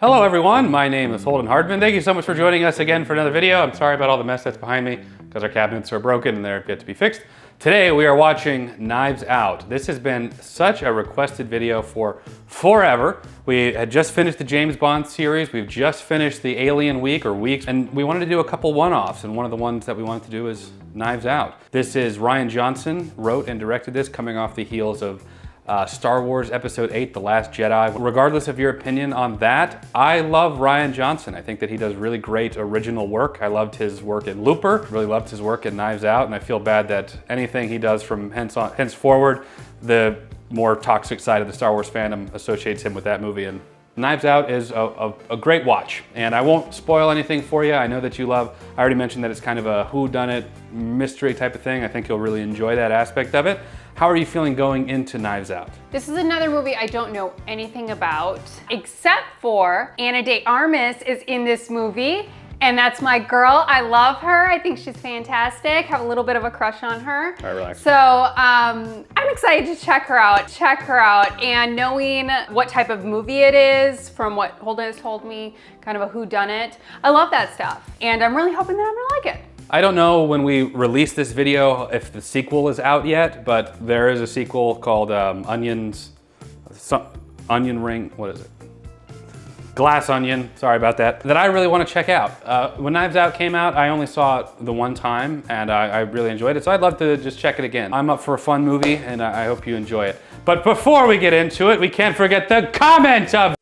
Hello everyone, my name is Holden Hardman. Thank you so much for joining us again for another video. I'm sorry about all the mess that's behind me because our cabinets are broken and they're yet to be fixed. Today we are watching Knives Out. This has been such a requested video for forever. We had just finished the James Bond series. We've just finished the Alien week or weeks, and we wanted to do a couple one-offs, and one of the ones that we wanted to do is Knives Out. This is Rian Johnson wrote and directed this, coming off the heels of Star Wars Episode 8, The Last Jedi. Regardless of your opinion on that, I love Rian Johnson. I think that he does really great original work. I loved his work in Looper, really loved his work in Knives Out, and I feel bad that anything he does from henceforward, the more toxic side of the Star Wars fandom associates him with that movie. And Knives Out is a great watch, and I won't spoil anything for you. I know that you love, I already mentioned that it's kind of a whodunit mystery type of thing. I think you'll really enjoy that aspect of it. How are you feeling going into Knives Out? This is another movie I don't know anything about, except for Ana de Armas is in this movie, and that's my girl. I love her. I think she's fantastic. Have a little bit of a crush on her. All right, relax. So I'm excited to check her out. And knowing what type of movie it is, from what Holden has told me, kind of a whodunit, I love that stuff. And I'm really hoping that I'm gonna like it. I don't know when we release this video if the sequel is out yet, but there is a sequel called Onion Ring, what is it? Glass Onion, sorry about that I really want to check out. When Knives Out came out, I only saw it the one time, and I really enjoyed it, so I'd love to just check it again. I'm up for a fun movie, and I hope you enjoy it. But before we get into it, we can't forget the comment of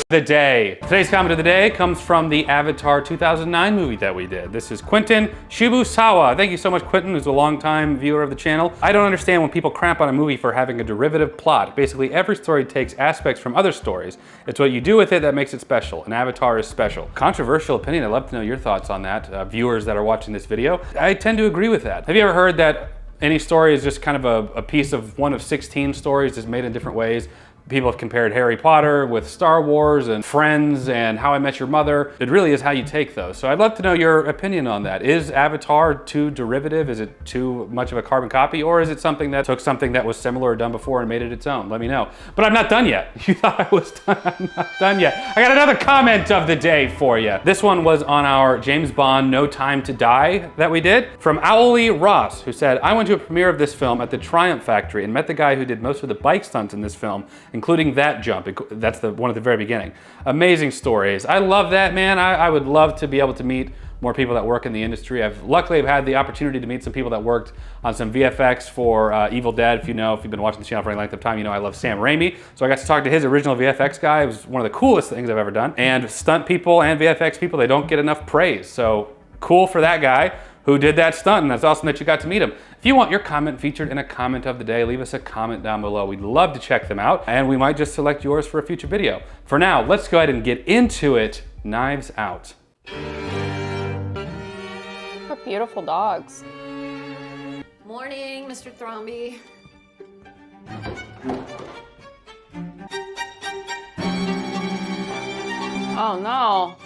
the day. Today's comment of the day comes from the Avatar 2009 movie that we did. This is Quentin Shibusawa. Thank you so much, Quentin, who's a longtime viewer of the channel. I don't understand when people crap on a movie for having a derivative plot. Basically, every story takes aspects from other stories. It's what you do with it that makes it special, and Avatar is special. Controversial opinion, I'd love to know your thoughts on that, viewers that are watching this video. I tend to agree with that. Have you ever heard that any story is just kind of a piece of one of 16 stories just made in different ways? People have compared Harry Potter with Star Wars and Friends and How I Met Your Mother. It really is how you take those. So I'd love to know your opinion on that. Is Avatar too derivative? Is it too much of a carbon copy? Or is it something that took something that was similar or done before and made it its own? Let me know. But I'm not done yet. You thought I was done? I'm not done yet. I got another comment of the day for you. This one was on our James Bond No Time to Die that we did, from Owlie Ross, who said, I went to a premiere of this film at the Triumph Factory and met the guy who did most of the bike stunts in this film, including that jump. That's the one at the very beginning. Amazing stories. I love that, man. I would love to be able to meet more people that work in the industry. Luckily I've had the opportunity to meet some people that worked on some VFX for Evil Dead. If you've been watching the channel for any length of time, you know I love Sam Raimi. So I got to talk to his original VFX guy. It was one of the coolest things I've ever done. And stunt people and VFX people, they don't get enough praise. So cool for that guy who did that stunt, and that's awesome that you got to meet him. If you want your comment featured in a comment of the day, leave us a comment down below. We'd love to check them out, and we might just select yours for a future video. For now, let's go ahead and get into it. Knives Out. What beautiful dogs. Morning, Mr. Thromby. Oh no.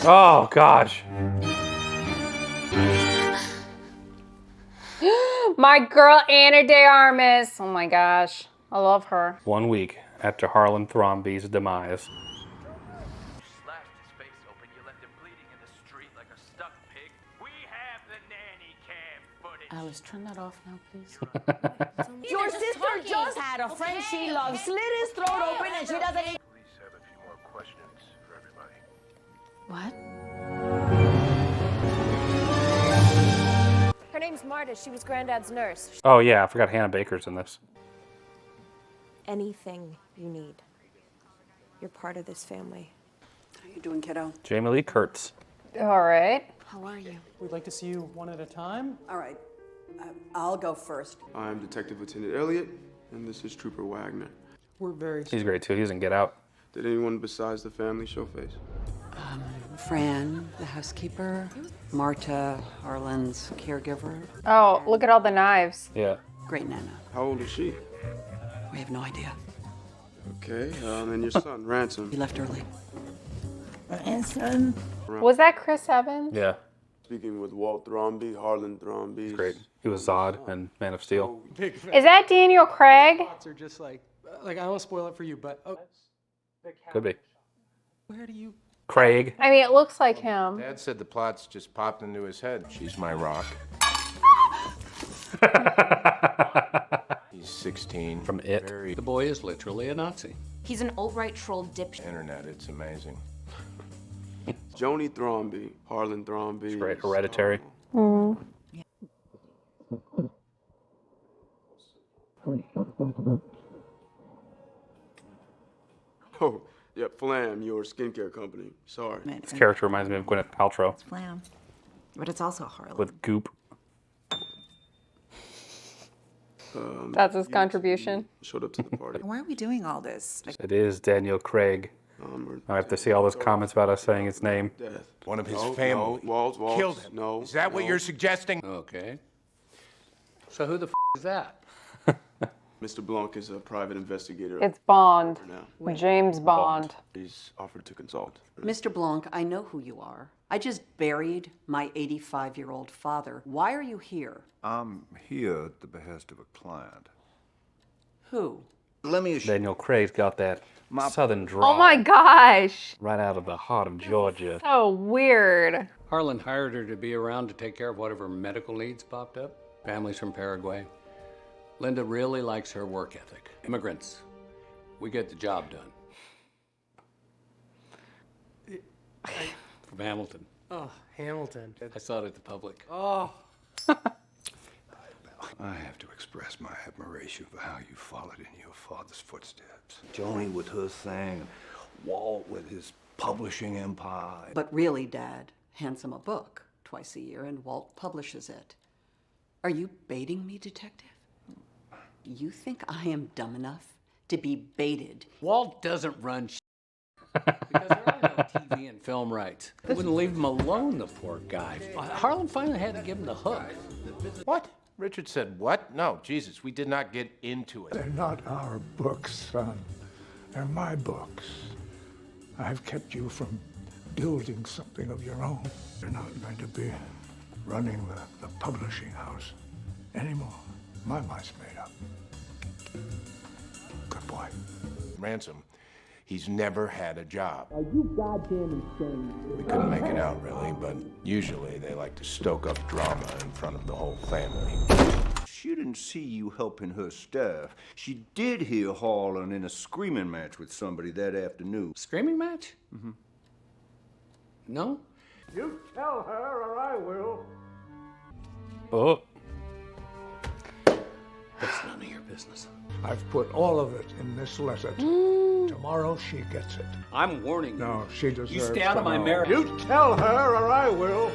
Oh gosh. My girl Ana de Armas. Oh my gosh, I love her. 1 week after Harlan Thrombey's demise. Slashed his face open, you left him bleeding in the street like a stuck pig. We have the nanny cam footage. Alice, turn that off now, please. Your sister just had a friend she loves slit his throat open and she doesn't eat. Police have a few more questions for everybody. What? Her name's Marta. She was Granddad's nurse. Oh yeah, I forgot Hannah Baker's in this. Anything you need. You're part of this family. How you doing, kiddo? Jamie Lee Curtis. All right. How are you? We'd like to see you one at a time. All right. I'll go first. I'm Detective Lieutenant Elliott, and this is Trooper Wagner. We're very He's great too. He doesn't get out. Did anyone besides the family show face? Fran, the housekeeper. Marta, Harlan's caregiver. Oh, look at all the knives. Yeah. Great Nana. How old is she? We have no idea. Okay, and your son, Ransom. He left early. Was that Chris Evans? Yeah. Speaking with Walt Thrombey, Harlan Thrombey. Great. He was Zod and Man of Steel. big fans. Is that Daniel Craig? Are just like I don't want to spoil it for you, but Could be. Where do you... Craig. I mean, it looks like him. Dad said the plots just popped into his head. She's my rock. He's 16. From It. Very The boy is literally a Nazi. He's an alt-right troll dipshit. internet, it's amazing. Joni Thrombey, Harlan Thrombey. It's great. Hereditary. Oh, yeah, Flam, your skincare company. Sorry. This character reminds me of Gwyneth Paltrow Flam. But it's also Harlan. with Goop. That's his contribution. Showed up to the party. Why are we doing all this? It is Daniel Craig. I have to see all those comments about us saying his name. Death. One of his No, family no, Waltz, killed him. No. Is that what no. you're suggesting? Okay. So who the is that? Mr. Blanc is a private investigator. It's Bond. now. James Bond. He's offered to consult. Mr. Blanc, I know who you are. I just buried my 85-year-old father. Why are you here? I'm here at the behest of a client. Who? Let me assure Daniel Craig's got that southern drawl. Oh my gosh. Right out of the heart of Georgia. So weird. Harlan hired her to be around to take care of whatever medical needs popped up. Family's from Paraguay. Linda really likes her work ethic. Immigrants, we get the job done. From Hamilton. Oh, Hamilton. I saw it at the public. Oh. I have to express my admiration for how you followed in your father's footsteps. Joni with her thing, Walt with his publishing empire. But really, Dad hands him a book twice a year and Walt publishes it. Are you baiting me, Detective? You think I am dumb enough to be baited? Walt doesn't run because there are no TV and film rights. They wouldn't leave him alone, the poor guy. Harlan finally had to give him the hook. What? Richard said what? No, Jesus, we did not get into it. They're not our books, son. They're my books. I've kept you from building something of your own. You're not going to be running the publishing house anymore. My mind's made up. Good boy. Ransom, he's never had a job. Are you goddamn insane? We couldn't make it out, really, but usually they like to stoke up drama in front of the whole family. She didn't see you helping her staff. She did hear Harlan in a screaming match with somebody that afternoon. Screaming match? Mm-hmm. No? You tell her or I will. Oh. It's none of your business. I've put all of it in this letter. Tomorrow she gets it. I'm warning you. No, she deserves You stay out of my know. marriage. You tell her or I will.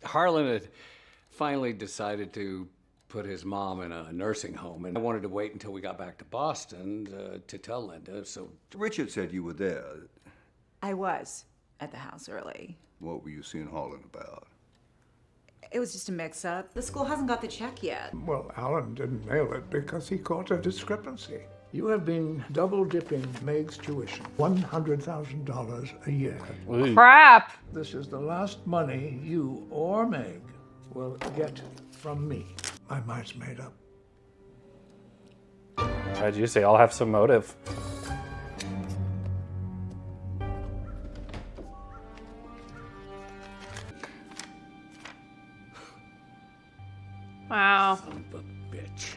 Harlan had finally decided to put his mom in a nursing home, and I wanted to wait until we got back to Boston to tell Linda, so... Richard said you were there. I was at the house early. What were you seeing Harlan about? It was just a mix-up. The school hasn't got the check yet. Well, Alan didn't nail it because he caught a discrepancy. You have been double-dipping Meg's tuition. $100,000 a year. Crap. This is the last money you or Meg will get from me. My mind's made up. How'd you say? I'll have some motive. Wow. Son of a bitch.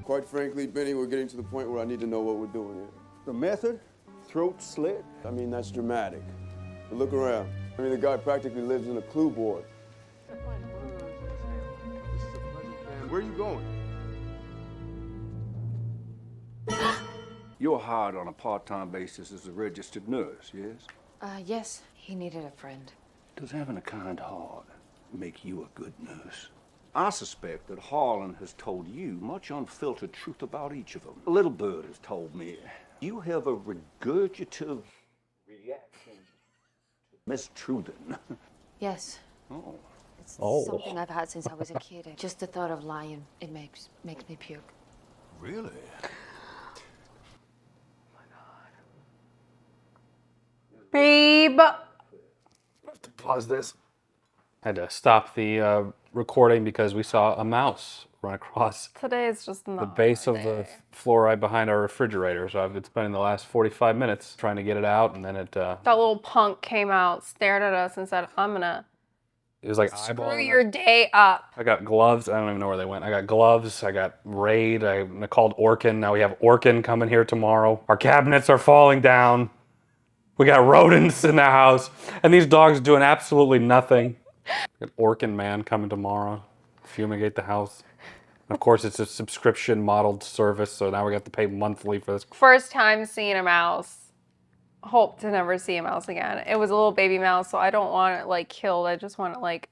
Quite frankly, Benny, we're getting to the point where I need to know what we're doing here. The method? Throat slit? I mean, that's dramatic. But look around. I mean, the guy practically lives in a clue board. Where are you going? You're hired on a part-time basis as a registered nurse, yes? Yes. He needed a friend. Does having a kind heart make you a good nurse? I suspect that Harlan has told you much unfiltered truth about each of them. A little bird has told me you have a regurgitative reaction to Miss Truden. Yes. Oh. It's something I've had since I was a kid. Just the thought of lying, it makes me puke. Really? Babe. I have to pause this. I had to stop the recording because we saw a mouse run across Today is just not the base of the floor right behind our refrigerator. So I've been spending the last 45 minutes trying to get it out, and then it... That little punk came out, stared at us, and said, I'm gonna... It was like screw eyeballing your day up. I got gloves. I don't even know where they went. I got gloves. I got Raid. I called Orkin. Now we have Orkin coming here tomorrow. Our cabinets are falling down. We got rodents in the house. And these dogs doing absolutely nothing. Got Orkin man coming tomorrow. Fumigate the house. Of course, it's a subscription modeled service, so now we got to pay monthly for this. First time seeing a mouse. Hope to never see a mouse again. It was a little baby mouse, so I don't want it like killed. I just want it like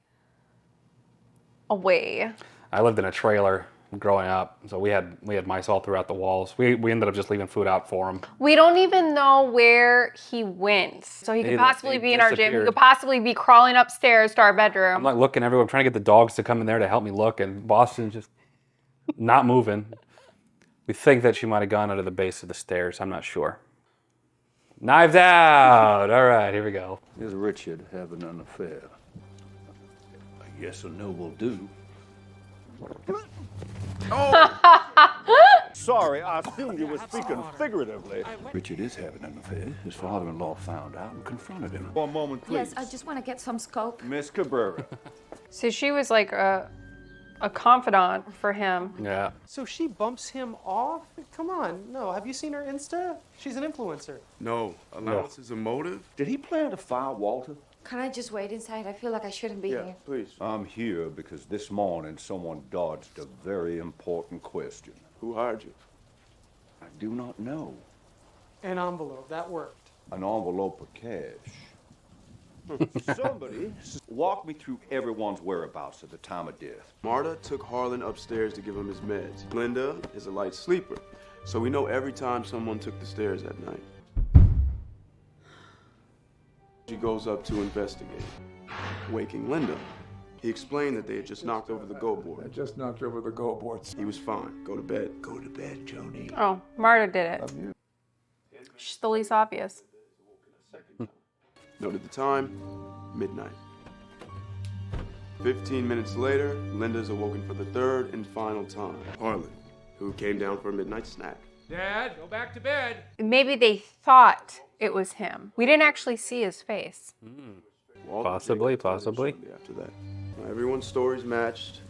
away. I lived in a trailer growing up, so we had mice all throughout the walls. We ended up just leaving food out for them. We don't even know where he went. So he could possibly be in our gym. He could possibly be crawling upstairs to our bedroom. I'm like looking everywhere. I'm trying to get the dogs to come in there to help me look, and Boston's just not moving. We think that she might have gone under the base of the stairs. I'm not sure. Knives Out! All right, here we go. Is Richard having an affair? I guess a no will do. Sorry, I assumed you were speaking figuratively. Richard is having an affair. His father-in-law found out and confronted him. One moment, please. Yes, I just want to get some scope. Miss Cabrera. So she was like a confidant for him. Yeah. So she bumps him off? Come on, no. Have you seen her Insta? She's an influencer. No, allowance is a motive. Did he plan to fire Walter? Can I just wait inside? I feel like I shouldn't be here. Please. I'm here because this morning someone dodged a very important question. Who hired you? I do not know. An envelope, that worked. An envelope of cash. Somebody walk me through everyone's whereabouts at the time of death. Marta took Harlan upstairs to give him his meds. Linda is a light sleeper, so we know every time someone took the stairs at night. She goes up to investigate, waking Linda. He explained that they had just knocked over the go board. I just knocked over the go boards. He was fine. Go to bed. Go to bed, Joni. Oh, Marta did it. Love you. She's the least obvious. Noted the time, midnight. 15 minutes later, Linda's awoken for the third and final time. Harlan, who came down for a midnight snack. Dad, go back to bed. Maybe they thought it was him. We didn't actually see his face. Possibly. After that. Everyone's stories matched.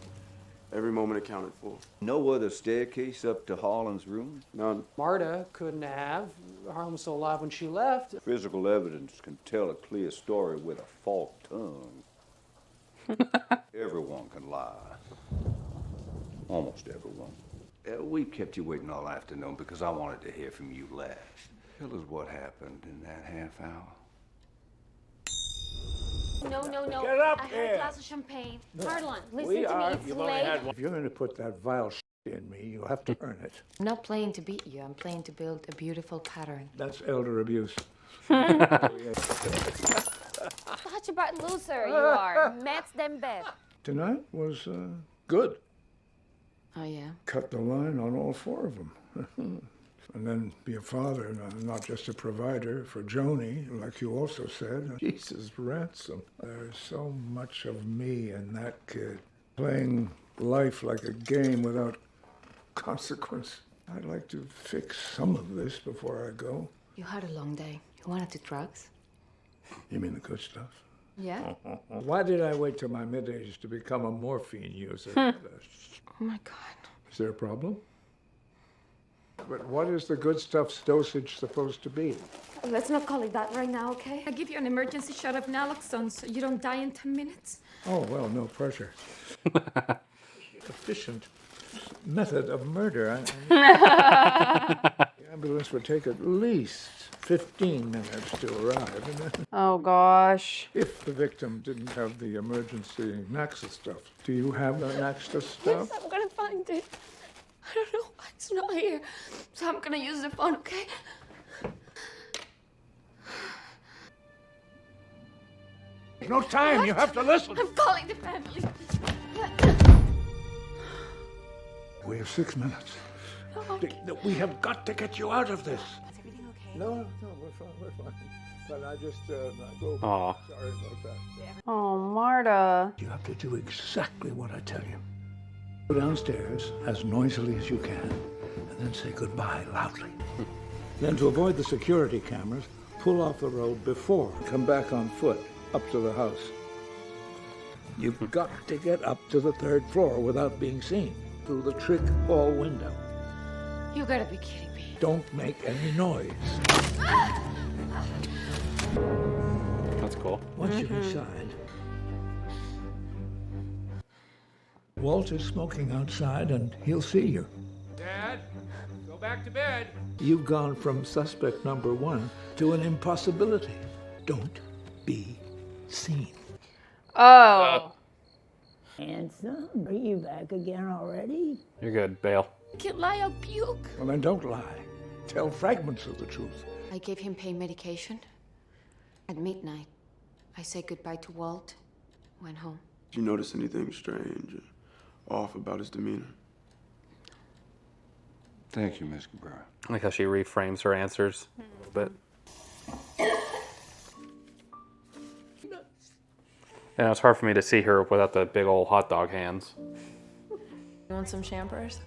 Every moment accounted for. No other staircase up to Harlan's room? None. Marta couldn't have. Harlan was still alive when she left. Physical evidence can tell a clear story with a forked tongue. Everyone can lie. Almost everyone. We kept you waiting all afternoon because I wanted to hear from you last. Tell us what happened in that half hour. No. Get up I had here. a glass of champagne. Harlan, listen We to are. me. It's late. If you're going to put that vile in me, you'll have to earn it. I'm not playing to beat you. I'm playing to build a beautiful pattern. That's elder abuse. Such a bad loser you are. Mets them bad. Tonight was good. Oh, yeah? Cut the line on all four of them. And then be a father, not just a provider for Joni, like you also said. Jesus, ransom. There's so much of me in that kid. Playing life like a game without consequence. I'd like to fix some of this before I go. You had a long day. You wanted to drugs? You mean the good stuff? Yeah? Why did I wait till my mid-age to become a morphine user? Oh, my God. Is there a problem? But what is the good stuff's dosage supposed to be? Let's not call it that right now, okay? I'll give you an emergency shot of naloxone so you don't die in 10 minutes. Oh, well, no pressure. Efficient method of murder. The ambulance would take at least 15 minutes to arrive. And then, Oh, gosh. if the victim didn't have the emergency Naxa stuff. Do you have that Naxa stuff? Yes, I'm gonna find it. I don't know why it's not here. So I'm gonna use the phone, okay? There's no time. You have to listen. I'm calling the family. We have 6 minutes. We have got to get you out of this. Is everything okay? No, we're fine. But I just, Aw. sorry about that. Oh, Marta. You have to do exactly what I tell you. Go downstairs as noisily as you can, and then say goodbye loudly. Then, to avoid the security cameras, pull off the road before. Come back on foot up to the house. You've got to get up to the 3rd floor without being seen through the trick hall window. You gotta be kidding me. Don't make any noise. That's cool. Once you're inside, Walt is smoking outside and he'll see you. Dad, go back to bed. You've gone from suspect number 1 to an impossibility. Don't be seen. Oh. Handsome, are you back again already? You're good, bail. Can't lie, I'll puke. Well, then don't lie. Tell fragments of the truth. I gave him pain medication. At midnight, I said goodbye to Walt, went home. Did you notice anything strange or off about his demeanor? Thank you, Miss Cabrera. I like how she reframes her answers a little bit. Yeah, it's hard for me to see her without the big old hot dog hands. You want some champers?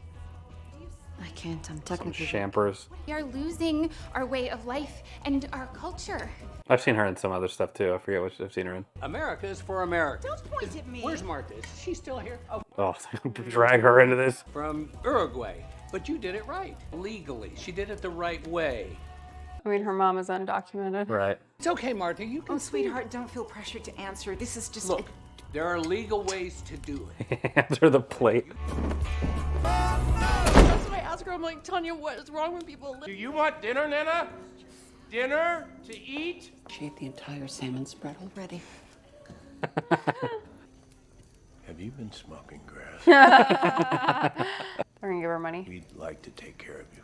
I can't, I'm Some technically... champers. We are losing our way of life and our culture. I've seen her in some other stuff too. I forget what I've seen her in. America is for America. Don't point at me. Where's Martha? Is she still here? Oh, Oh, drag her into this. from Uruguay. But you did it right. Legally. She did it the right way. I mean, her mom is undocumented. Right. It's okay, Martha. You can Oh, sweetheart, don't feel pressured to answer. This is just... Look, there are legal ways to do it. Hands her the plate. That's why I asked her, I'm like, Tanya, what is wrong with people? Do you want dinner, Nana? Dinner to eat? She ate the entire salmon spread already. Have you been smoking grass? They're gonna give her money. We'd like to take care of you.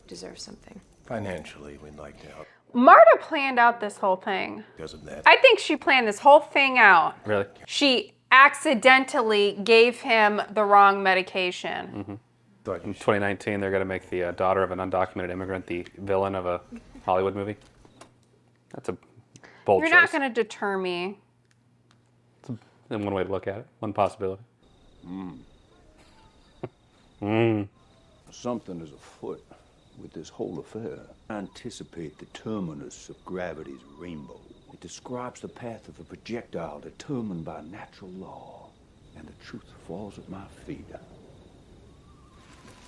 Deserve something. Financially, we'd like to help. Marta planned out this whole thing. Because of that. I think she planned this whole thing out. Really? She accidentally gave him the wrong medication. In 2019, they're going to make the daughter of an undocumented immigrant the villain of a Hollywood movie. That's a bold You're choice. not gonna deter me. That's one way to look at it. One possibility. Something is afoot with this whole affair. I anticipate the terminus of gravity's rainbow. It describes the path of a projectile determined by natural law, and the truth falls at my feet.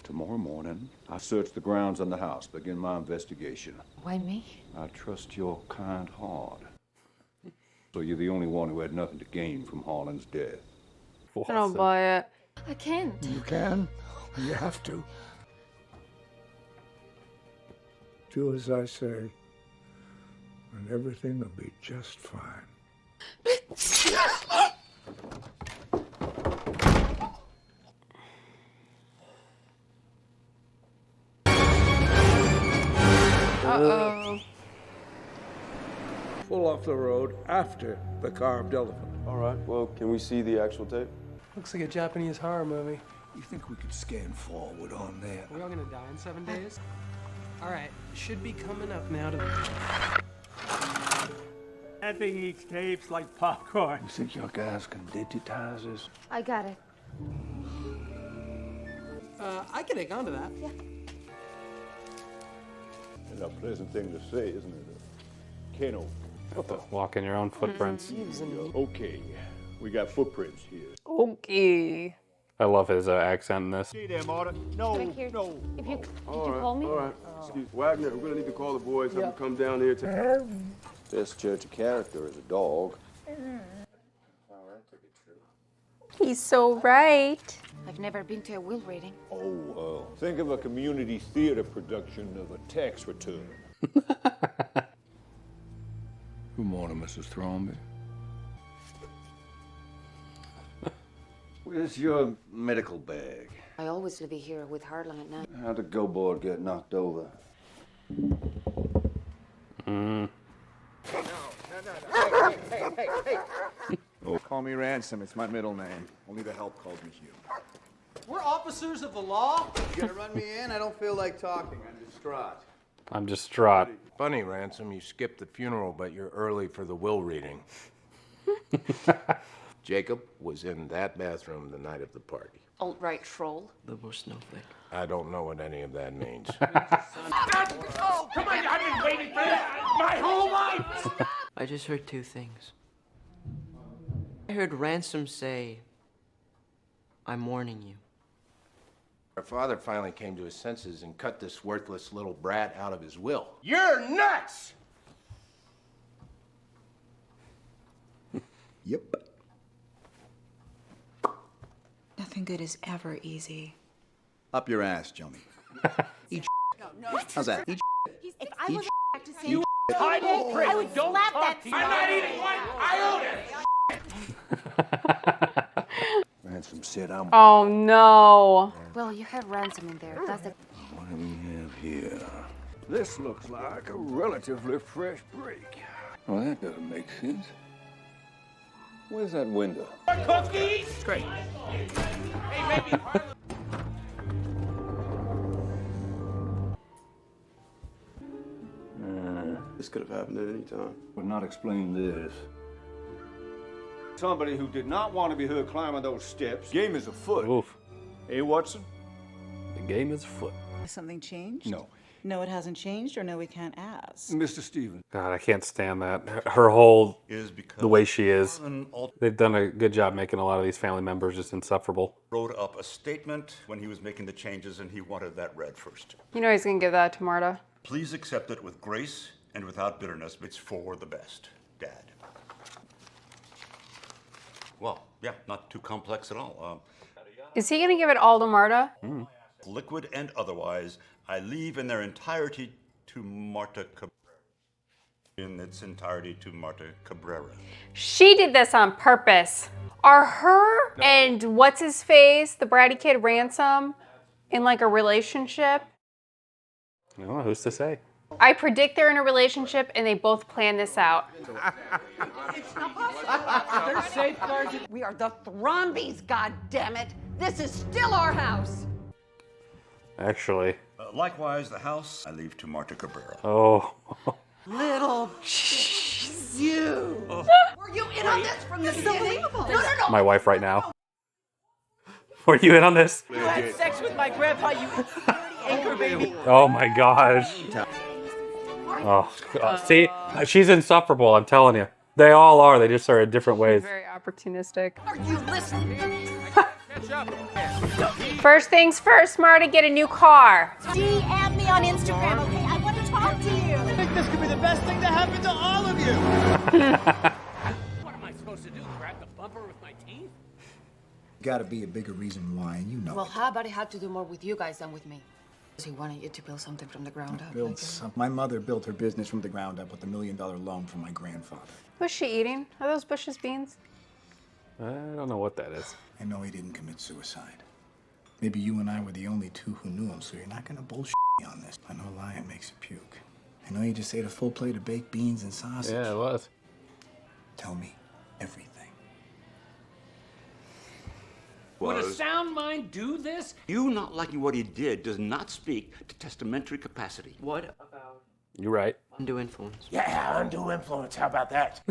Tomorrow morning, I search the grounds and the house, begin my investigation. Why me? I trust your kind heart. So you're the only one who had nothing to gain from Harlan's death. I don't buy it. I can't. You can. You have to. Do as I say, and everything will be just fine. Uh-oh. Pull off the road after the carved elephant. All right, well, can we see the actual tape? Looks like a Japanese horror movie. You think we could scan forward on that? Are we all gonna die in 7 days? All right, should be coming up now to... That thing eats tapes like popcorn. You think your guys can digitize this? I got it. I can hang on to that. Yeah. It's a pleasant thing to say, isn't it? Keno. Walk in your own footprints. Okay, we got footprints here. Okay. I love his accent in this. See there, Marta. No, Right here. no. If you All right, call me? all right. Excuse Wagner, we're gonna need to call the boys, have them come down here to... Best judge of character is a dog. He's so right. I've never been to a will reading. Oh, think of a community theater production of a tax return. Good morning, Mrs. Thrombey. Where's your medical bag? I always leave it here with Harlan at night. How'd the go board get knocked over? Oh, call me Ransom. It's my middle name. Only the help calls me Hugh. We're officers of the law. You gonna run me in? I don't feel like talking. I'm distraught. I'm distraught. Funny, Ransom, you skipped the funeral, but you're early for the will reading. Jacob was in that bathroom the night of the party. Alt-right troll. Liberal snowflake. I don't know what any of that means. Oh, come on, I've been waiting for that my whole life! I just heard two things. I heard Ransom say, I'm warning you. Our father finally came to his senses and cut this worthless little brat out of his will. You're nuts! Yep. Nothing good is ever easy. Up your ass, Joni. Eat How's that? Eat If I was back to see You tiny prick! I would Don't slap talk that to you. I'm not eating one! I own it! Ransom said I'm... Oh no. Well, you had Ransom in there. That's the... What do we have here? This looks like a relatively fresh break. Well, that doesn't make sense. Where's that window? Cookies? Great. Hey, maybe... This could have happened at any time. Would not explain this. Somebody who did not want to be heard climbing those steps. Game is afoot. Oof. Hey, Watson? The game is afoot. Has something changed? No. No, it hasn't changed, or no, we can't ask. Mr. Stevens. God, I can't stand that. Her whole, Is because the way she is. Holden They've done a good job making a lot of these family members just insufferable. wrote up a statement when he was making the changes, and he wanted that read first. You know he's gonna give that to Marta. Please accept it with grace and without bitterness. It's for the best, Dad. Well, yeah, not too complex at all. Is he gonna give it all to Marta? Liquid and otherwise, I leave in their entirety to Marta Cabrera. In its entirety to Marta Cabrera. She did this on purpose. Are her and what's his face, the bratty kid Ransom, in like a relationship? No, who's to say? I predict they're in a relationship and they both plan this out. There's safeguards. We are the Thrombies, goddammit. This is still our house. Actually. Likewise, the house I leave to Marta Cabrera. Oh. Little you. Were you in on this from the beginning? No. My wife right now. Were you in on this? You had sex with my grandpa, you anchor baby. Oh my gosh. Oh, God. See, she's insufferable, I'm telling you. They all are, they just are in different ways. Very opportunistic. Are you listening? First things first, Marta, get a new car. DM me on Instagram, okay? I want to talk to you. I think this could be the best thing to happen to all of you! What am I supposed to do, grab the bumper with my teeth? Gotta be a bigger reason why, and you know Well, how about it had to do more with you guys than with me? He wanted you to build something from the ground up. My mother built her business from the ground up with $1 million loan from my grandfather. What's she eating? Are those Bush's beans? I don't know what that is. I know he didn't commit suicide. Maybe you and I were the only two who knew him, so you're not gonna bullshit me on this. I know lying makes you puke. I know you just ate a full plate of baked beans and sausage. Yeah, it was. Tell me everything. Would a sound mind do this? You not liking what he did does not speak to testamentary capacity. What about You're right. undue influence? Yeah, undue influence. How about that?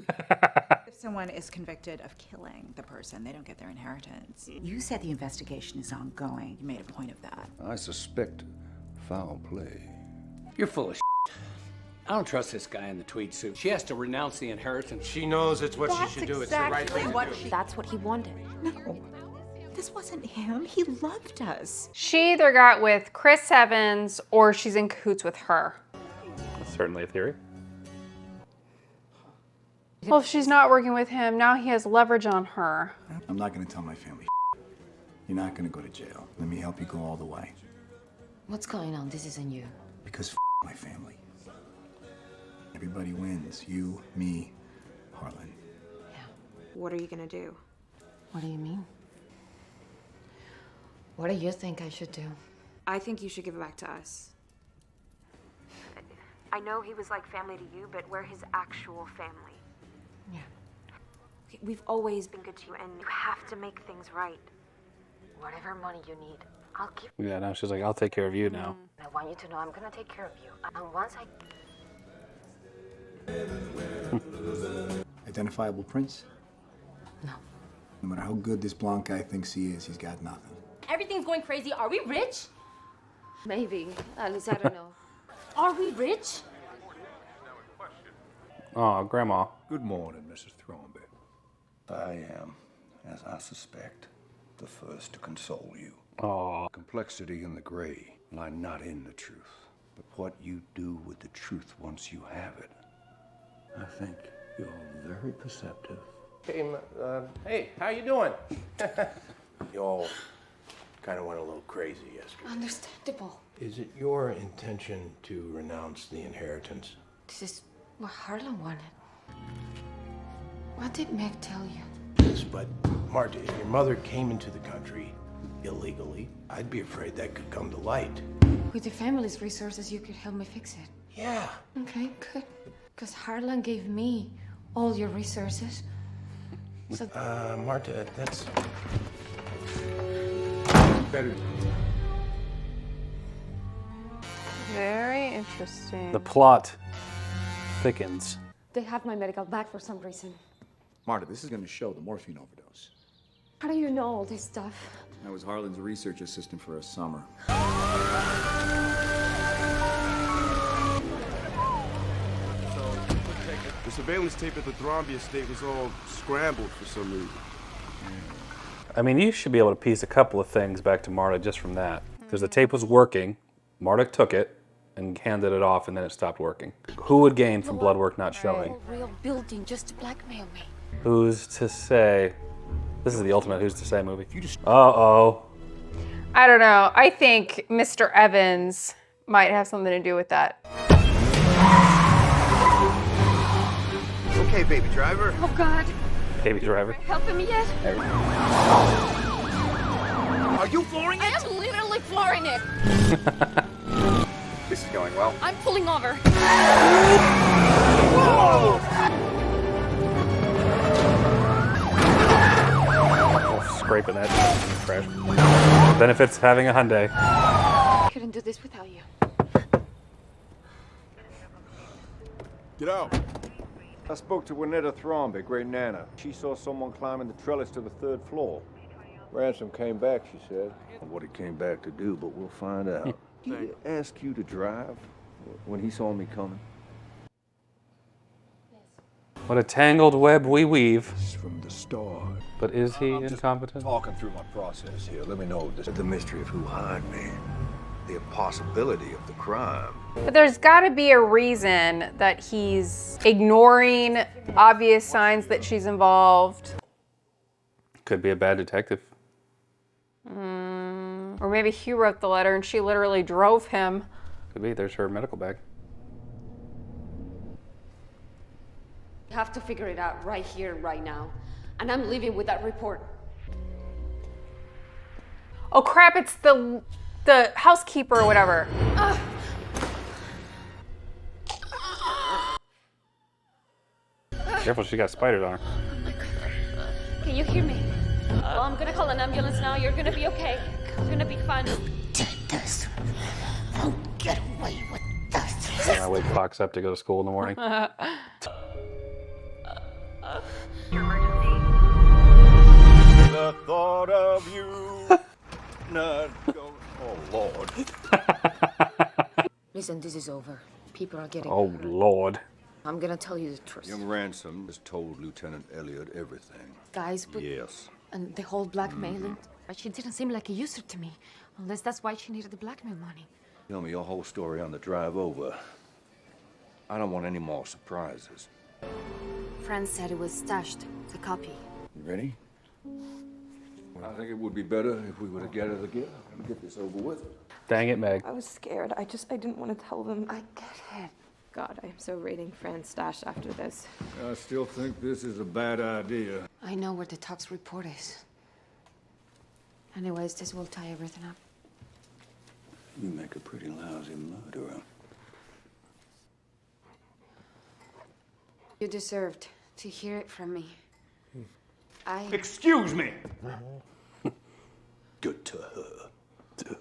If someone is convicted of killing the person, they don't get their inheritance. You said the investigation is ongoing. You made a point of that. I suspect foul play. You're full of I don't trust this guy in the tweed suit. She has to renounce the inheritance. She knows it's what she should do. It's the right thing to do. That's what he wanted. No, this wasn't him. He loved us. She either got with Chris Evans or she's in cahoots with her. That's certainly a theory. Well, if she's not working with him, now he has leverage on her. I'm not gonna tell my family. You're not gonna go to jail. Let me help you go all the way. What's going on? This isn't you. Because my family. Everybody wins. You, me, Harlan. What are you gonna do? What do you mean? What do you think I should do? I think you should give it back to us. I know he was like family to you, but we're his actual family. Yeah. Okay, we've always been good to you, and you have to make things right. Whatever money you need, I'll give. Yeah, now she's like, I'll take care of you now. I want you to know I'm gonna take care of you. And once I... Identifiable prints? No. No matter how good this blonde guy thinks he is, he's got nothing. Everything's going crazy. Are we rich? Maybe. At least I don't know. Are we rich? Oh, Grandma. Good morning, Mrs. Thrombey. I am, as I suspect, the first to console you. Oh. Complexity and the gray lie not in the truth, but what you do with the truth once you have it. I think you're very perceptive. Hey, how you doing? You all kind of went a little crazy yesterday. Understandable. Is it your intention to renounce the inheritance? This is what Harlan wanted. What did Meg tell you? Yes, but Marta, if your mother came into the country illegally, I'd be afraid that could come to light. With the family's resources, you could help me fix it. Yeah. Okay, good. Because Harlan gave me all your resources. So, Marta, that's better. Very interesting. The plot thickens. They have my medical bag for some reason. Marta, this is going to show the morphine overdose. How do you know all this stuff? I was Harlan's research assistant for a summer. The surveillance tape at the Thrombey estate was all scrambled for some reason. I mean, you should be able to piece a couple of things back to Marta just from that. Because the tape was working, Marta took it and handed it off, and then it stopped working. Who would gain from blood work not showing? a real building just to blackmail me. Who's to say? This is the ultimate who's to say movie. Uh-oh. I don't know. I think Mr. Evans might have something to do with that. Okay, baby driver. Oh, God. Baby driver. Helping me yet? Are you flooring it? I am literally flooring it. This is going well. I'm pulling over. Whoa! Scraping that trash. Benefits having a Hyundai. I couldn't do this without you. Get out. I spoke to Juanetta Thrombey, great Nana. She saw someone climbing the trellis to the 3rd floor. Ransom came back, she said. What he came back to do, but we'll find out. Did he ask you to drive when he saw me coming? What a tangled web we weave. From the start. But is he I'm just incompetent? Talking through my process here. Let me know the mystery of who hired me, the impossibility of the crime. But there's got to be a reason that he's ignoring obvious signs that she's involved. Could be a bad detective. Or maybe he wrote the letter and she literally drove him. Could be. There's her medical bag. You have to figure it out right here, right now. And I'm leaving with that report. Oh crap, it's the housekeeper or whatever. Careful, she got spiders on her. Can you hear me? Well, I'm gonna call an ambulance now. You're gonna be okay. It's gonna be fun. This. Don't get away with this. And I wake Fox up to go to school in the morning. The thought of you not go. Oh, Lord. Listen, this is over. People are getting Oh, hurt. Lord. I'm gonna tell you the truth. Young Ransom has told Lieutenant Elliott everything. Guys, but... Yes. And the whole blackmailing. But she didn't seem like a user to me. Unless that's why she needed the blackmail money. Tell me your whole story on the drive over. I don't want any more surprises. Friend said it was stashed. The copy. You ready? I think it would be better if we were together again and get this over with. Dang it, Meg. I was scared. I didn't want to tell them. I get it. God, I am so raiding Fran's stash after this. I still think this is a bad idea. I know where the tox report is. Anyways, this will tie everything up. You make a pretty lousy murderer. You deserved to hear it from me. Excuse me! Good to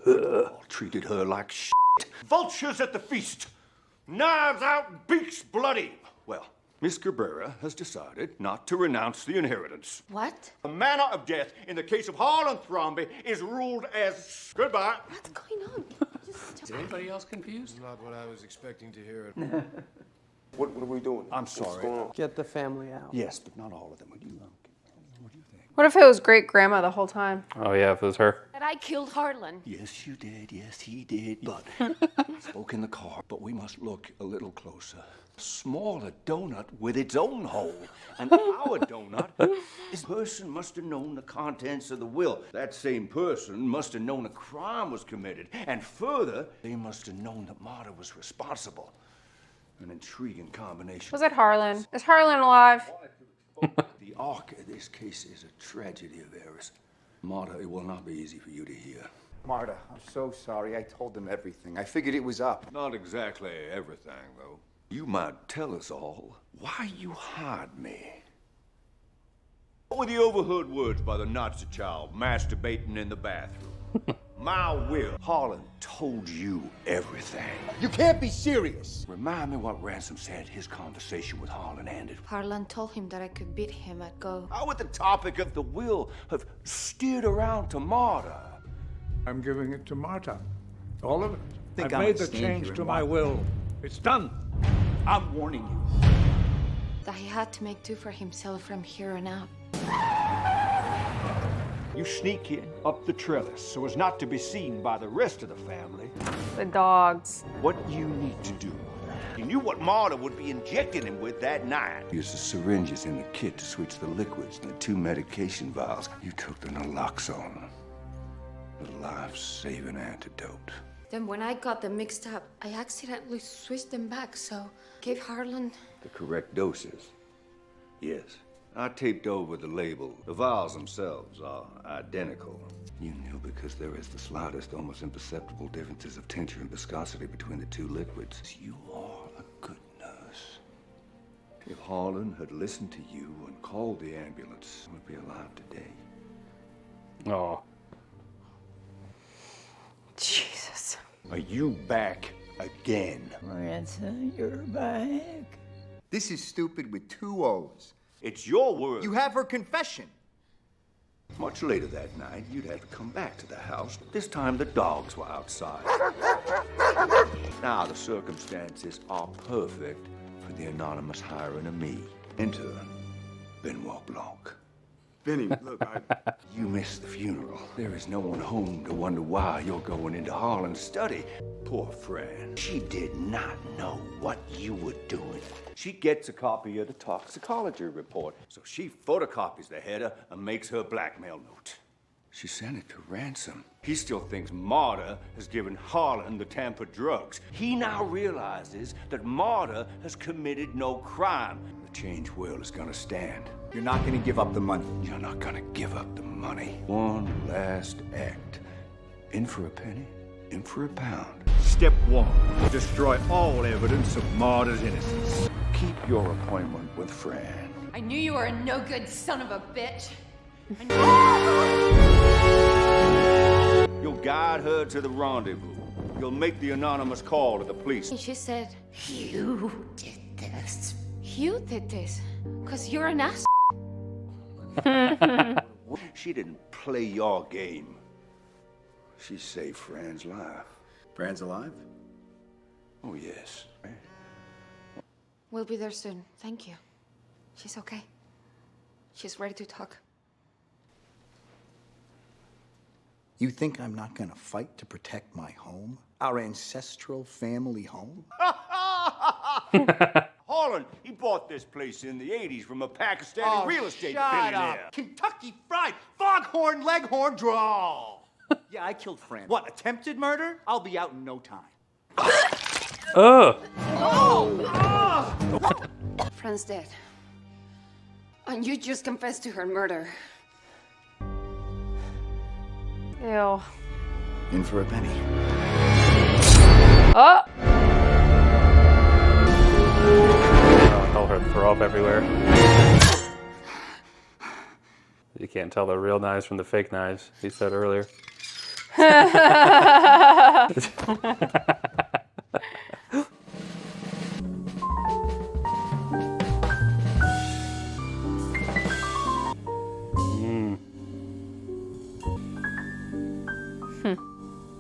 her. Treated her like shit. Vultures at the feast. Knives out, beaks bloody. Well, Miss Cabrera has decided not to renounce the inheritance. What? The manner of death in the case of Harlan Thrombey is ruled as goodbye. What's going on? Is anybody else confused? Not what I was expecting to hear. What are we doing? I'm sorry. Get the family out. Yes, but not all of them. What do you think? What if it was great grandma the whole time? Oh yeah, if it was her. That I killed Harlan. Yes, you did. Yes, he did. But spoke in the car. But we must look a little closer. A smaller donut with its own hole. And our donut, this person must have known the contents of the will. That same person must have known a crime was committed. And further, they must have known that Marta was responsible. An intriguing combination. Was it Harlan? Is Harlan alive? The arc of this case is a tragedy of errors. Marta, it will not be easy for you to hear. Marta, I'm so sorry. I told them everything. I figured it was up. Not exactly everything, though. You might tell us all why you hired me. What were the overheard words by the Nazi child masturbating in the bathroom? My will. Harlan told you everything. You can't be serious. Remind me what Ransom said his conversation with Harlan ended. Harlan told him that I could beat him at Go. How would the topic of the will have steered around to Marta? I'm giving it to Marta. All of it. Think I've I'm made gonna the stand change here to and my watch. will. It's done. I'm warning you. That he had to make do for himself from here on out. You sneak in up the trellis so as not to be seen by the rest of the family. The dogs. What you need to do. You knew what Marta would be injecting him with that night. Use the syringes in the kit to switch the liquids and the 2 medication vials. You took the naloxone, the life-saving antidote. Then when I got them mixed up, I accidentally switched them back, so gave Harlan... The correct doses. Yes. I taped over the label. The vials themselves are identical. You knew because there is the slightest, almost imperceptible differences of tincture and viscosity between the 2 liquids. You are a good nurse. If Harlan had listened to you and called the ambulance, he would be alive today. Oh. Jesus. Are you back again? Ransom, you're back. This is stupid with 2 O's. It's your word. You have her confession. Much later that night, you'd have to come back to the house. This time, the dogs were outside. Now, the circumstances are perfect for the anonymous hiring of me. Enter Benoit Blanc. Benny, look, You missed the funeral. There is no one home to wonder why you're going into Harlan's study. Poor Fran. She did not know what you were doing. She gets a copy of the toxicology report, so she photocopies the header and makes her blackmail note. She sent it to Ransom. He still thinks Marta has given Harlan the tampered drugs. He now realizes that Marta has committed no crime. The changed will is gonna stand. You're not gonna give up the money. You're not gonna give up the money. One last act. In for a penny, in for a pound. Step 1. Destroy all evidence of Marta's innocence. Keep your appointment with Fran. I knew you were a no-good son of a bitch. You'll guide her to the rendezvous. You'll make the anonymous call to the police. And she said, you did this. You did this. Because you're an ass. She didn't play your game. She saved Fran's life. Fran's alive? Oh, yes. We'll be there soon. Thank you. She's okay. She's ready to talk. You think I'm not gonna fight to protect my home? Our ancestral family home? Holden, he bought this place in the 80s from a Pakistani real estate billionaire. Kentucky Fried Foghorn Leghorn drawl. Yeah, I killed Fran. What, attempted murder? I'll be out in no time. Fran's dead. And you just confessed to her murder. Ew. In for a penny. Oh! Tell her to throw up everywhere. You can't tell the real knives from the fake knives, he said earlier.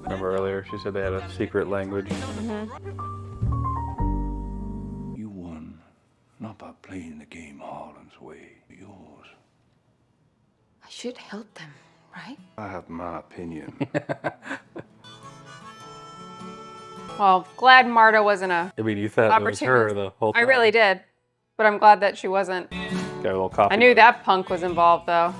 Remember earlier, she said they had a secret language. You won, not by playing the game Harlan's way, yours. I should help them, right? I have my opinion. Well, glad Marta wasn't a I mean, you thought it was her the whole time. I really did, but I'm glad that she wasn't. Got a little coffee. I knew that punk was involved, though.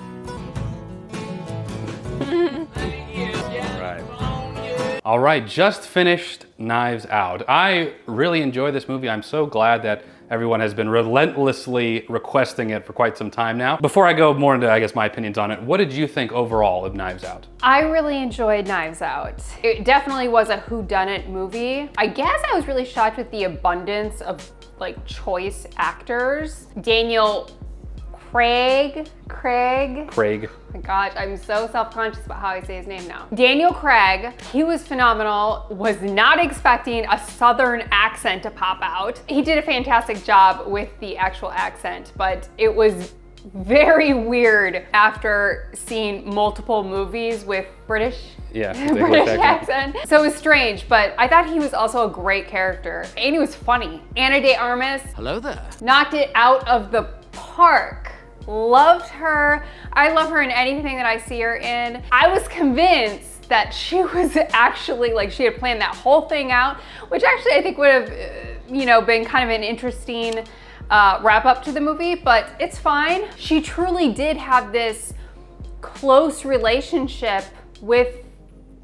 All right, just finished Knives Out. I really enjoy this movie. I'm so glad that everyone has been relentlessly requesting it for quite some time now. Before I go more into, I guess, my opinions on it, what did you think overall of Knives Out? I really enjoyed Knives Out. It definitely was a whodunit movie. I guess I was really shocked with the abundance of like choice actors. Daniel Craig. Oh my gosh, I'm so self-conscious about how I say his name now. Daniel Craig, he was phenomenal. Was not expecting a Southern accent to pop out. He did a fantastic job with the actual accent, but it was very weird after seeing multiple movies with British accent. So it was strange, but I thought he was also a great character. And he was funny. Ana de Armas. Hello there. Knocked it out of the park. Loved her. I love her in anything that I see her in. I was convinced that she was actually, like, she had planned that whole thing out, which actually I think would have, been kind of an interesting wrap up to the movie, but it's fine. She truly did have this close relationship with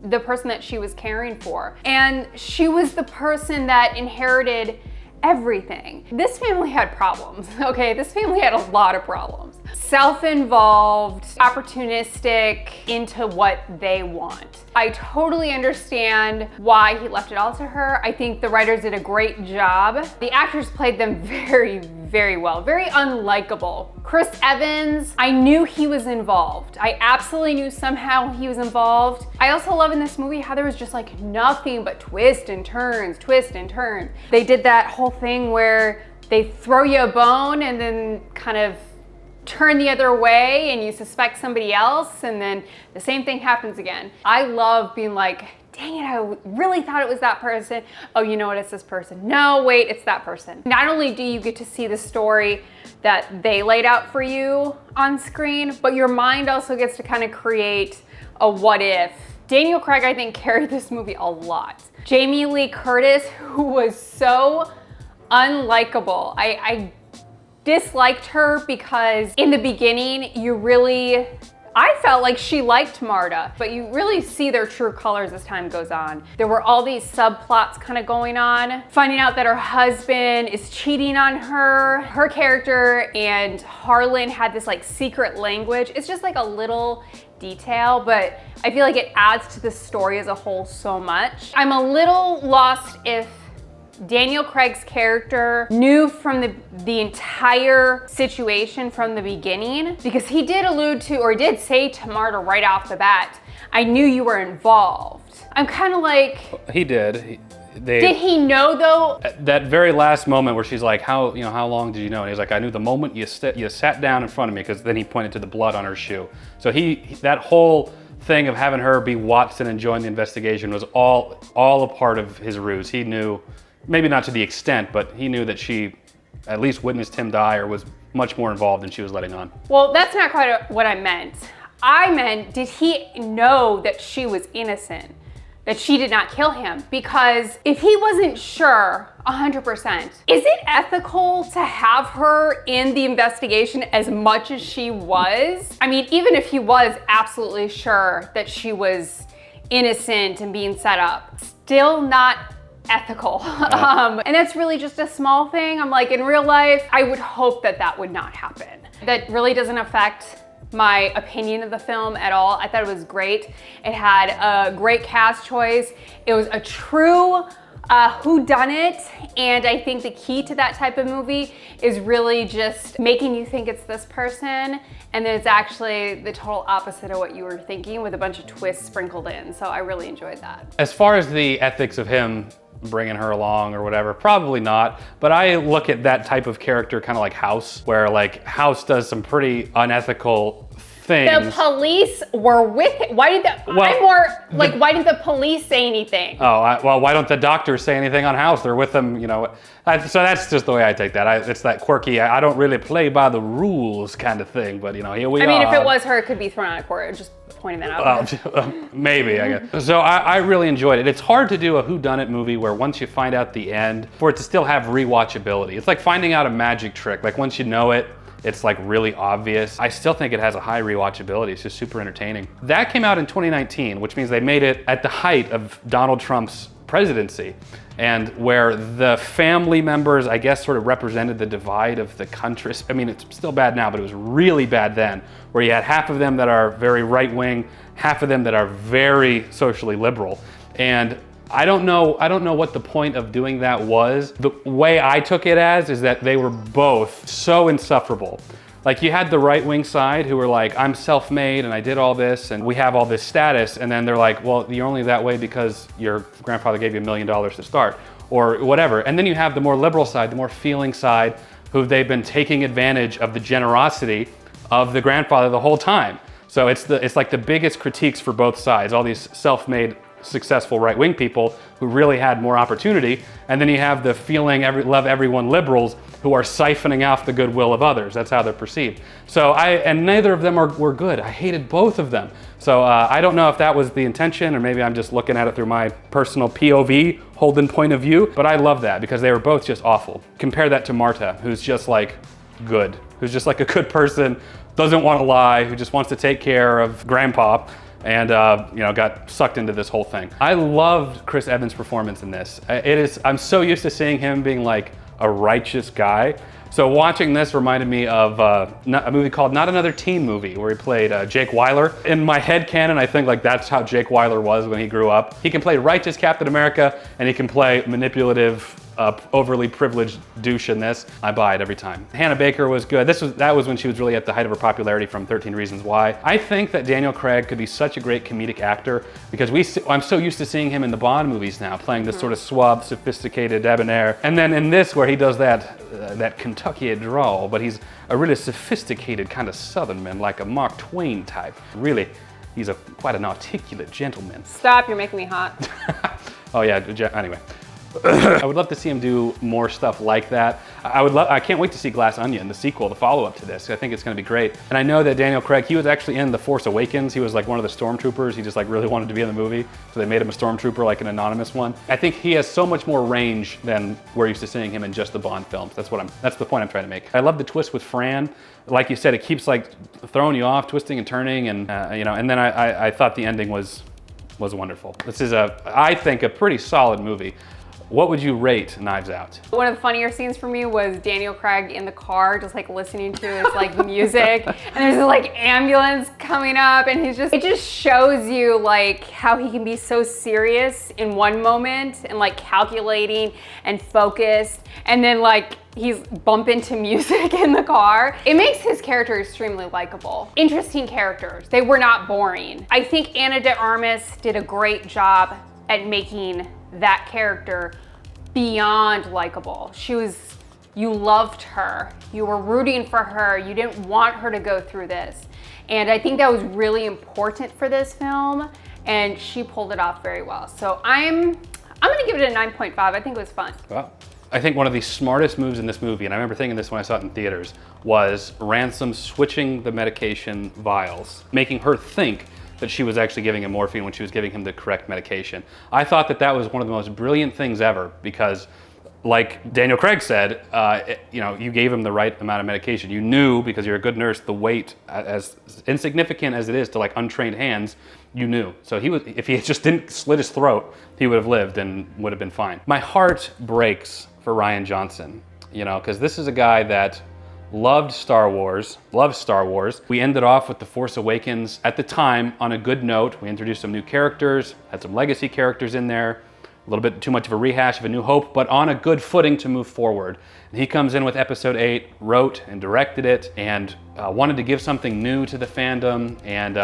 the person that she was caring for. And she was the person that inherited everything. This family had problems, okay? This family had a lot of problems. Self-involved, opportunistic, into what they want. I totally understand why he left it all to her. I think the writers did a great job. The actors played them very, very well, very unlikable. Chris Evans, I knew he was involved. I absolutely knew somehow he was involved. I also love in this movie how there was just like nothing but twists and turns. They did that whole thing where they throw you a bone and then kind of turn the other way and you suspect somebody else and then the same thing happens again. I love being like, dang it, I really thought it was that person. Oh, you know what, it's this person. No, wait, it's that person. Not only do you get to see the story that they laid out for you on screen, but your mind also gets to kind of create a what if. Daniel Craig, I think, carried this movie a lot. Jamie Lee Curtis, who was so unlikable. I disliked her because in the beginning, I felt like she liked Marta, but you really see their true colors as time goes on. There were all these subplots kind of going on, finding out that her husband is cheating on her. Her character and Harlan had this like secret language. It's just like a little detail, but I feel like it adds to the story as a whole so much. I'm a little lost if Daniel Craig's character knew from the entire situation from the beginning, because he did allude to, or did say to Marta right off the bat, I knew you were involved. I'm kind of like... He did. Did he know though? That very last moment where she's like, how long did you know? And he's like, I knew the moment you sat down in front of me, because then he pointed to the blood on her shoe. So that whole thing of having her be watched and enjoying the investigation was all a part of his ruse. He knew, maybe not to the extent, but he knew that she at least witnessed him die or was much more involved than she was letting on. Well, that's not quite what I meant. I meant, did he know that she was innocent? That she did not kill him? Because if he wasn't sure 100%, is it ethical to have her in the investigation as much as she was? I mean, even if he was absolutely sure that she was innocent and being set up, still not ethical. And that's really just a small thing. I'm like, in real life, I would hope that that would not happen. That really doesn't affect my opinion of the film at all. I thought it was great. It had a great cast choice. It was a true whodunit, and I think the key to that type of movie is really just making you think it's this person, and then it's actually the total opposite of what you were thinking with a bunch of twists sprinkled in. So I really enjoyed that. As far as the ethics of him bringing her along or whatever, probably not, but I look at that type of character kind of like House, where like House does some pretty unethical things. The police were with it. Why did why didn't the police say anything? Oh, well, why don't the doctors say anything on house? They're with them, you know. So that's just the way I take that. It's that quirky, I don't really play by the rules kind of thing, but you know, here we are. I mean, if it was her, it could be thrown out of court. Just pointing that out. Maybe, I guess. So I really enjoyed it. It's hard to do a whodunit movie where once you find out the end, for it to still have rewatchability. It's like finding out a magic trick. Like once you know it, it's like really obvious. I still think it has a high rewatchability. It's just super entertaining. That came out in 2019, which means they made it at the height of Donald Trump's presidency, and where the family members, I guess, sort of represented the divide of the country. I mean, it's still bad now, but it was really bad then, where you had half of them that are very right-wing, half of them that are very socially liberal. And I don't know what the point of doing that was. The way I took it as is that they were both so insufferable. Like you had the right-wing side who were like, I'm self-made and I did all this and we have all this status, and then they're like, well, you're only that way because your grandfather gave you $1 million to start, or whatever. And then you have the more liberal side, the more feeling side, who they've been taking advantage of the generosity of the grandfather the whole time. So it's like the biggest critiques for both sides, all these self-made successful right-wing people who really had more opportunity, and then you have the feeling love everyone liberals who are siphoning off the goodwill of others. That's how they're perceived. So and neither of them were good. I hated both of them. So I don't know if that was the intention, or maybe I'm just looking at it through my personal POV, Holden point of view, but I love that because they were both just awful. Compare that to Marta, who's just like good, who's just like a good person, doesn't want to lie, who just wants to take care of grandpa, and you know, got sucked into this whole thing. I loved Chris Evans' performance in this. I'm so used to seeing him being like a righteous guy. So watching this reminded me of a movie called Not Another Teen Movie, where he played Jake Weiler. In my head canon, I think like that's how Jake Weiler was when he grew up. He can play righteous Captain America, and he can play manipulative, overly privileged douche in this. I buy it every time. Hannah Baker was good. That was when she was really at the height of her popularity from 13 Reasons Why. I think that Daniel Craig could be such a great comedic actor because I'm so used to seeing him in the Bond movies now, playing this sort of suave, sophisticated debonair. And then in this, where he does that Kentucky drawl, but he's a really sophisticated kind of Southern man, like a Mark Twain type. Really, he's quite an articulate gentleman. Stop, you're making me hot. Oh yeah, anyway. I would love to see him do more stuff like that. I can't wait to see Glass Onion, the sequel, the follow-up to this. I think it's gonna be great. And I know that Daniel Craig, he was actually in The Force Awakens. He was like one of the stormtroopers. He just like really wanted to be in the movie. So they made him a stormtrooper, like an anonymous one. I think he has so much more range than we're used to seeing him in just the Bond films. That's the point I'm trying to make. I love the twist with Fran. Like you said, it keeps like throwing you off, twisting and turning, and you know, and then I thought the ending was wonderful. This is I think a pretty solid movie. What would you rate Knives Out? One of the funnier scenes for me was Daniel Craig in the car, just like listening to his like music, and there's this like ambulance coming up, and it just shows you like how he can be so serious in one moment and like calculating and focused, and then like he's bumping to music in the car. It makes his character extremely likable. Interesting characters. They were not boring. I think Ana de Armas did a great job at making that character beyond likable. You loved her, you were rooting for her, you didn't want her to go through this. And I think that was really important for this film, and she pulled it off very well. So I'm gonna give it a 9.5. I think it was fun. Wow. I think one of the smartest moves in this movie, and I remember thinking this when I saw it in theaters, was Ransom switching the medication vials, making her think that she was actually giving him morphine when she was giving him the correct medication. I thought that was one of the most brilliant things ever, because like Daniel Craig said, you know, you gave him the right amount of medication. You knew, because you're a good nurse, the weight, as insignificant as it is to like untrained hands, you knew. So if he just didn't slit his throat, he would have lived and would have been fine. My heart breaks for Rian Johnson, you know, because this is a guy that loved Star Wars, loves Star Wars. We ended off with The Force Awakens at the time on a good note. We introduced some new characters, had some legacy characters in there, a little bit too much of a rehash of A New Hope, but on a good footing to move forward. And he comes in with Episode 8, wrote and directed it, and wanted to give something new to the fandom, and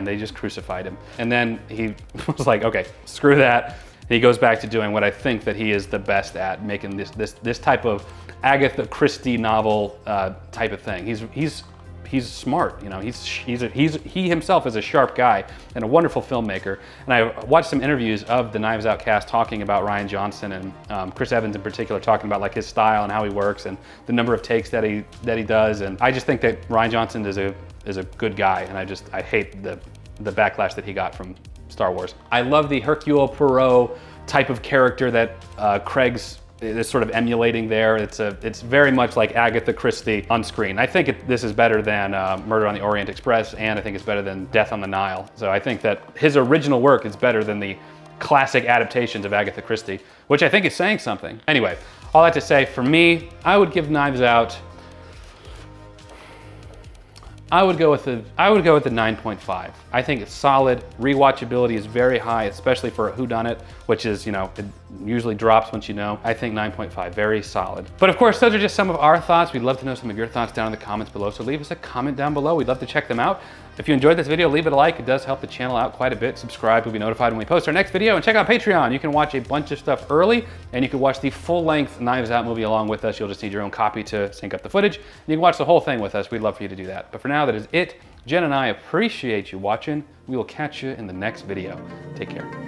they just crucified him. And then he was like, okay, screw that. And he goes back to doing what I think that he is the best at, making this type of Agatha Christie novel type of thing. He's he's smart. You know, he himself is a sharp guy and a wonderful filmmaker. And I watched some interviews of the Knives Out cast talking about Rian Johnson and Chris Evans in particular, talking about like his style and how he works and the number of takes that he does. And I just think that Rian Johnson is a good guy, and I hate the backlash that he got from Star Wars. I love the Hercule Poirot type of character that Craig's is sort of emulating there. It's very much like Agatha Christie on screen. I think this is better than Murder on the Orient Express, and I think it's better than Death on the Nile. So I think that his original work is better than the classic adaptations of Agatha Christie, which I think is saying something. Anyway, all that to say, for me, I would give Knives Out, I would go with the 9.5. I think it's solid. Rewatchability is very high, especially for a whodunit, which is, you know, it usually drops once you know. I think 9.5, very solid. But of course, those are just some of our thoughts. We'd love to know some of your thoughts down in the comments below, so leave us a comment down below. We'd love to check them out. If you enjoyed this video, leave it a like. It does help the channel out quite a bit. Subscribe, you'll be notified when we post our next video. And check out Patreon. You can watch a bunch of stuff early, and you can watch the full-length Knives Out movie along with us. You'll just need your own copy to sync up the footage. And you can watch the whole thing with us. We'd love for you to do that. But for now, that is it. Jen and I appreciate you watching. We will catch you in the next video. Take care.